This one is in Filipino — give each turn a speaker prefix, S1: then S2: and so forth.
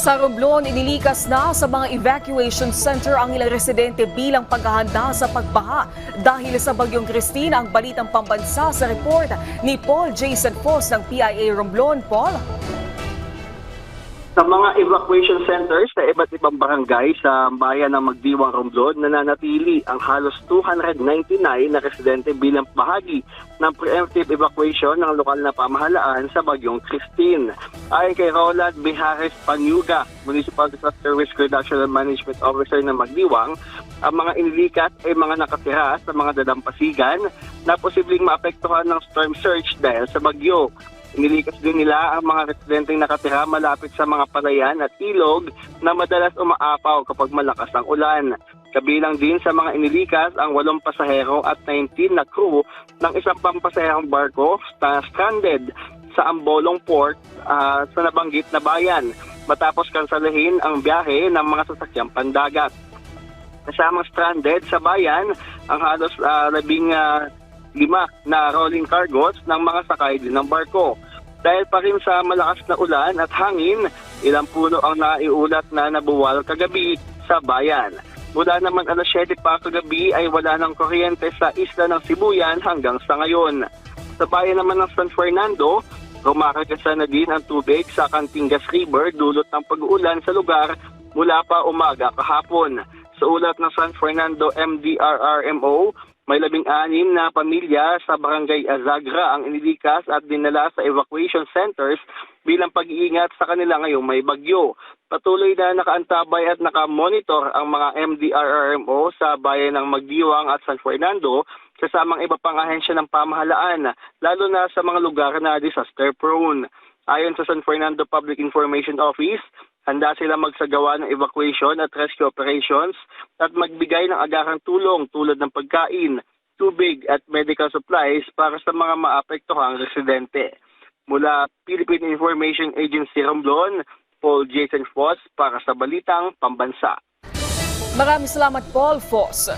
S1: Sa Romblon, inilikas na sa mga evacuation center ang ilang residente bilang paghahanda sa pagbaha. Dahil sa Bagyong Christine, ang balitang pambansa sa report ni Paul Jason Foss ng PIA Romblon. Paul?
S2: Sa mga evacuation centers sa iba't ibang barangay sa bayan ng Magdiwang, Romblon, nananatili ang halos 299 na residente bilang bahagi ng preemptive evacuation ng lokal na pamahalaan sa Bagyong Christine. Ayon kay Roland Bihares Panyuga, Municipal Disaster Risk Reduction and Management Officer ng Magdiwang, ang mga inilikat ay mga nakatira sa mga dadampasigan na posibleng maapektuhan ng storm surge dahil sa bagyo. Inilikas din nila ang mga residenteng nakatira malapit sa mga palayan at ilog na madalas umaapaw kapag malakas ang ulan. Kabilang din sa mga inilikas ang 8 pasahero at 19 na crew ng isang pampasaherong barko na stranded sa Ambolong Port sa nabanggit na bayan matapos kansalahin ang biyahe ng mga sasakyang pandagat. Kasamang stranded sa bayan ang halos 5 na rolling cargos ng mga sakay din ng barko. Dahil pa rin sa malakas na ulan at hangin, ilang puno ang naiulat na nabuwal kagabi sa bayan. Mula naman alas 7 pa kagabi ay wala ng kuryente sa isla ng Sibuyan hanggang sa ngayon. Sa bayan naman ng San Fernando, rumakagasa na din ang tubig sa Cantingas River dulot ng pag-uulan sa lugar mula pa umaga kahapon. Sa ulat ng San Fernando MDRRMO, may 16 na pamilya sa Barangay Azagra ang inilikas at dinala sa evacuation centers bilang pag-iingat sa kanila ngayong may bagyo. Patuloy na nakaantabay at nakamonitor ang mga MDRRMO sa bayan ng Magdiwang at San Fernando kasamang iba pang ahensya ng pamahalaan, lalo na sa mga lugar na disaster prone. Ayon sa San Fernando Public Information Office, handa sila magsagawa ng evacuation at rescue operations at magbigay ng agarang tulong tulad ng pagkain, tubig at medical supplies para sa mga maapektuhang residente. Mula Philippine Information Agency Romblon, Paul Jason Foss para sa Balitang Pambansa.
S1: Maraming salamat, Paul Foss.